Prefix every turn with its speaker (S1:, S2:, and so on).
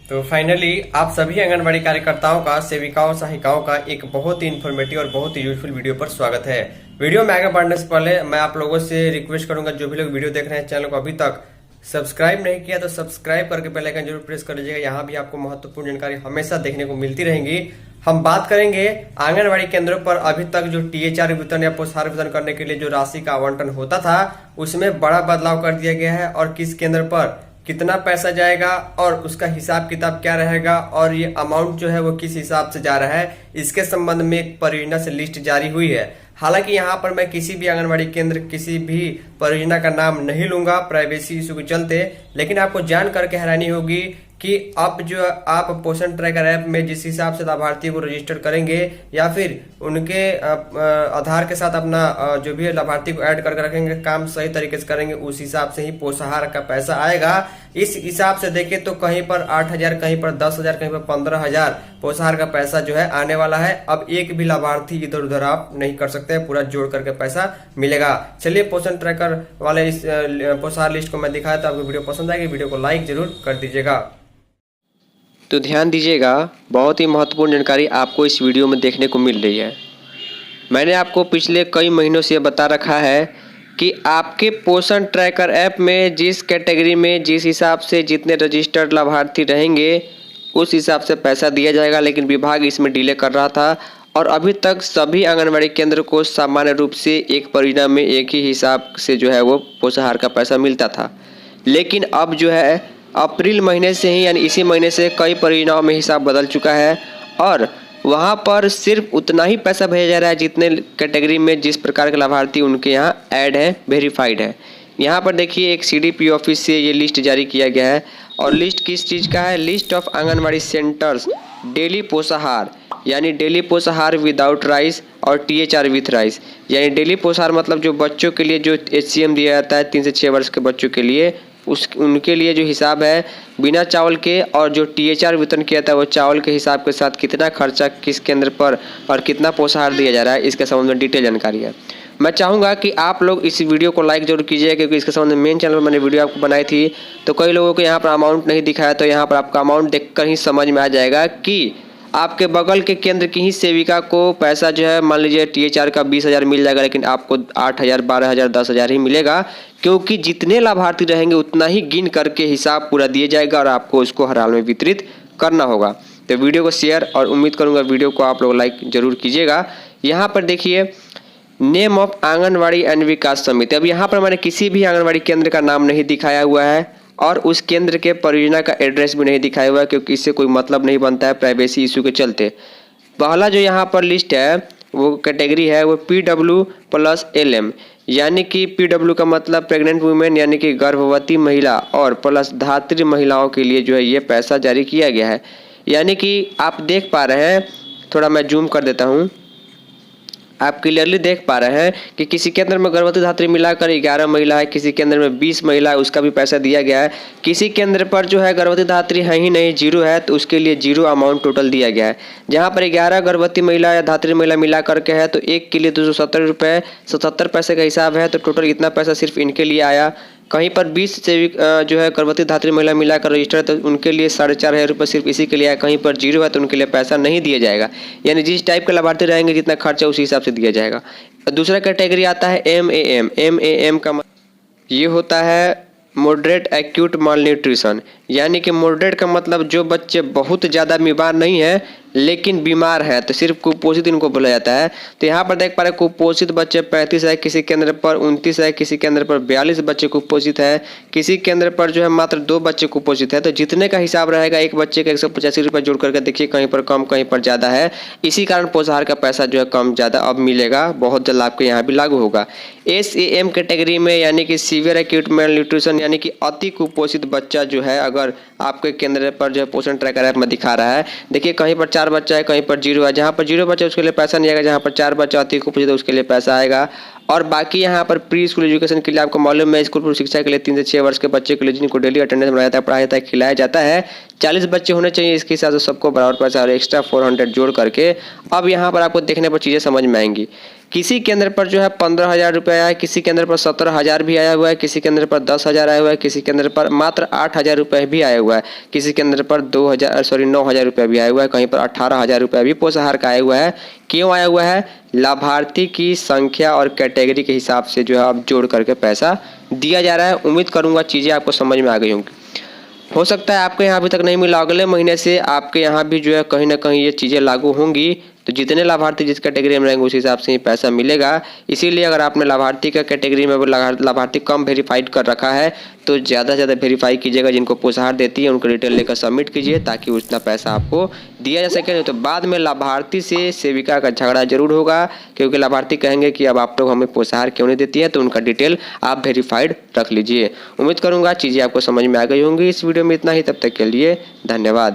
S1: तो फाइनली आप सभी आंगनबाड़ी कार्यकर्ताओं का, सेविकाओं, सहायिकाओं का एक बहुत ही इन्फॉर्मेटिव और बहुत ही यूजफुल वीडियो पर स्वागत है। वीडियो में आगे बढ़ने से पहले मैं आप लोगों से रिक्वेस्ट करूंगा, जो भी लोग वीडियो देख रहे हैं चैनल को अभी तक सब्सक्राइब नहीं किया तो सब्सक्राइब करके बेल आइकन जरूर प्रेस कर लीजिएगा। यहाँ भी आपको महत्वपूर्ण जानकारी हमेशा देखने को मिलती रहेंगी। हम बात करेंगे आंगनबाड़ी केंद्रों पर अभी तक जो टीएचआर वितरण या पोषाहार वितरण करने के लिए जो राशि का आवंटन होता था, उसमें बड़ा बदलाव कर दिया गया है और किस केंद्र पर कितना पैसा जाएगा और उसका हिसाब किताब क्या रहेगा और ये अमाउंट जो है वो किस हिसाब से जा रहा है, इसके संबंध में एक परियोजना से लिस्ट जारी हुई है। हालांकि यहाँ पर मैं किसी भी आंगनबाड़ी केंद्र, किसी भी परियोजना का नाम नहीं लूंगा प्राइवेसी इशू के चलते, लेकिन आपको जान करके हैरानी होगी कि अब जो आप पोषण ट्रैकर ऐप में जिस हिसाब से लाभार्थी को रजिस्टर करेंगे या फिर उनके आधार के साथ अपना जो भी लाभार्थी को ऐड करके रखेंगे, काम सही तरीके से करेंगे, उस हिसाब से ही पोषाहार का पैसा आएगा। इस हिसाब से देखें तो कहीं पर 8,000, कहीं पर 10,000, कहीं पर 15,000 पोषाहार का पैसा जो है आने वाला है। अब एक भी लाभार्थी इधर उधर आप नहीं कर सकते, पूरा जोड़ करके पैसा मिलेगा। चलिए पोषण ट्रैकर वाले इस पोषाहार लिस्ट को मैं दिखाया, तो आपको वीडियो पसंद आएगी, वीडियो को लाइक जरूर कर दीजिएगा।
S2: तो ध्यान दीजिएगा, बहुत ही महत्वपूर्ण जानकारी आपको इस वीडियो में देखने को मिल रही है। मैंने आपको पिछले कई महीनों से बता रखा है कि आपके पोषण ट्रैकर ऐप में जिस कैटेगरी में जिस हिसाब से जितने रजिस्टर्ड लाभार्थी रहेंगे उस हिसाब से पैसा दिया जाएगा, लेकिन विभाग इसमें डिले कर रहा था और अभी तक सभी आंगनबाड़ी केंद्र को सामान्य रूप से एक परियोजना में एक ही हिसाब से जो है वो पोषाहार का पैसा मिलता था। लेकिन अब जो है अप्रैल महीने से ही, यानी इसी महीने से कई परियोजनाओं में हिसाब बदल चुका है और वहाँ पर सिर्फ उतना ही पैसा भेजा जा रहा है जितने कैटेगरी में जिस प्रकार के लाभार्थी उनके यहाँ ऐड है, वेरीफाइड है। यहाँ पर देखिए एक सीडीपी ऑफिस से ये लिस्ट जारी किया गया है और लिस्ट किस चीज़ का है? List of anganwadi centres daily पोषाहार, यानी डेली पोषाहार विदाउट राइस और टीएचआर विथ राइस। यानी डेली पोषाहार मतलब जो बच्चों के लिए जो एचसीएम दिया जाता है 3 से 6 वर्ष के बच्चों के लिए, उनके लिए जो हिसाब है बिना चावल के, और जो टीएचआर वितरण किया था वो चावल के हिसाब के साथ कितना खर्चा किस केंद्र पर और कितना पोषाहार दिया जा रहा है, इसके संबंध में डिटेल जानकारी है। मैं चाहूँगा कि आप लोग इस वीडियो को लाइक जरूर कीजिए, क्योंकि इसके संबंध में मेन चैनल पर मैंने वीडियो आपको बनाई थी, तो कई लोगों को यहाँ पर अमाउंट नहीं दिखाया, तो यहाँ पर आपका अमाउंट देखकर ही समझ में आ जाएगा कि आपके बगल के केंद्र की ही सेविका को पैसा जो है, मान लीजिए टीएचआर का 20,000 मिल जाएगा, लेकिन आपको 8,000, 12,000, 10,000 ही मिलेगा, क्योंकि जितने लाभार्थी रहेंगे उतना ही गिन करके हिसाब पूरा दिया जाएगा और आपको उसको हर हाल में वितरित करना होगा। तो वीडियो को शेयर और उम्मीद करूंगा वीडियो को आप लोग लाइक जरूर कीजिएगा। यहाँ पर देखिए नेम ऑफ आंगनबाड़ी एंड विकास समिति। अब यहाँ पर मैंने किसी भी आंगनबाड़ी केंद्र का नाम नहीं दिखाया हुआ है और उस केंद्र के परियोजना का एड्रेस भी नहीं दिखाया हुआ है, क्योंकि इससे कोई मतलब नहीं बनता है प्राइवेसी इशू के चलते। पहला जो यहाँ पर लिस्ट है वो कैटेगरी है वो PW+LM, यानी कि PW का मतलब प्रेग्नेंट वुमेन, यानी कि गर्भवती महिला, और प्लस धात्री महिलाओं के लिए जो है ये पैसा जारी किया गया है। यानी कि आप देख पा रहे हैं, थोड़ा मैं जूम कर देता हूँ, आप क्लियरली देख पा रहे हैं कि किसी केंद्र में गर्भवती धात्री मिलाकर 11 महिला है, किसी केंद्र में 20 महिला है, उसका भी पैसा दिया गया है। किसी केंद्र पर जो है गर्भवती धात्री है ही नहीं, 0 है, तो उसके लिए 0 अमाउंट टोटल दिया गया है। जहां पर 11 गर्भवती महिला या धात्री महिला मिला करके है तो एक के लिए 270 रुपये 77 पैसे का हिसाब है, तो टोटल इतना पैसा सिर्फ इनके लिए आया। कहीं पर 20 से जो है गर्भवती धात्री महिला मिलाकर रजिस्टर है तो उनके लिए 4,500 रुपये सिर्फ इसी के लिए आया। कहीं पर 0 है तो उनके लिए पैसा नहीं दिया जाएगा, यानी जिस टाइप के लाभार्थी रहेंगे जितना खर्चा उसी हिसाब से दिया जाएगा। दूसरा कैटेगरी आता है MAM। MAM का ये होता है मॉडरेट एक्यूट माल न्यूट्रिशन, यानी कि मॉडरेट का मतलब जो बच्चे बहुत ज़्यादा बीमार नहीं है लेकिन बीमार है, तो सिर्फ कुपोषित इनको बोला जाता है। तो यहाँ पर देख पा रहे हैं कुपोषित बच्चे 35 है, किसी केंद्र पर 29 है, किसी केंद्र पर 42 बच्चे कुपोषित है, किसी केंद्र पर जो है मात्र 2 बच्चे कुपोषित है। तो जितने का हिसाब रहेगा एक बच्चे का 185 रुपये जोड़ करके देखिए, कहीं पर कम कहीं पर ज़्यादा है। इसी कारण पोषाहार का पैसा जो है कम ज़्यादा अब मिलेगा, बहुत जल्द आपके यहाँ भी लागू होगा। SAM कैटेगरी में, यानी कि सीवियर एक्यूट माल न्यूट्रिशन, यानी कि अति कुपोषित बच्चा जो है अगर आपके केंद्र पर जो है पोषण ट्रैकर ऐप में दिखा रहा है, देखिए कहीं पर 4 बच्चा है, कहीं पर 0 है। जहाँ पर 0 बच्चा उसके लिए पैसा नहीं आएगा, जहाँ पर 4 बच्चा अति कुपोषित है उसके लिए पैसा आएगा। और बाकी यहाँ पर प्री स्कूल एजुकेशन के लिए आपको मालूम है, स्कूल पूर्व शिक्षा के लिए 3 से 6 वर्ष के बच्चे के लिए जिनको डेली अटेंडेंस बनाया जाता है, पढ़ाया जाता है, खिलाया जाता है, 40 बच्चे होने चाहिए। इसके हिसाब से सबको बराबर पैसा और एक्स्ट्रा 400 जोड़ करके अब यहाँ पर आपको देखने पर चीज़ें समझ में आएंगी किसी केंद्र पर जो है 15,000 रुपये आया है, किसी केंद्र पर 17,000 भी आया हुआ है, किसी केंद्र पर 10,000 आया हुआ है, किसी केंद्र पर मात्र 8,000 रुपये भी आया हुआ है, किसी केंद्र पर 9,000 रुपये भी आया हुआ है, कहीं पर 18,000 रुपये भी पोषाहार का आया हुआ है। क्यों आया हुआ है? लाभार्थी की संख्या और कैटेगरी के हिसाब से जो है अब जोड़ करके पैसा दिया जा रहा है। उम्मीद करूँगा चीज़ें आपको समझ में आ गई होंगी। हो सकता है आपके यहाँ अभी तक नहीं मिला, अगले महीने से आपके यहाँ भी जो है कहीं ना कहीं ये चीज़ें लागू होंगी। तो जितने लाभार्थी जिस कैटेगरी में रहेंगे उस हिसाब से ही पैसा मिलेगा। इसीलिए अगर आपने लाभार्थी का कैटेगरी में लाभार्थी कम वेरीफाइड कर रखा है तो ज़्यादा से ज़्यादा वेरीफाई कीजिएगा। जिनको पोषाहार देती है उनको डिटेल लेकर सबमिट कीजिए ताकि उतना पैसा आपको दिया जा सके। नहीं तो बाद में लाभार्थी से सेविका का झगड़ा जरूर होगा, क्योंकि लाभार्थी कहेंगे कि अब आप लोग हमें पोषाहार क्यों नहीं देती है। तो उनका डिटेल आप वेरीफाइड रख लीजिए। उम्मीद करूँगा चीज़ें आपको समझ में आ गई होंगी। इस वीडियो में इतना ही, तब तक के लिए धन्यवाद।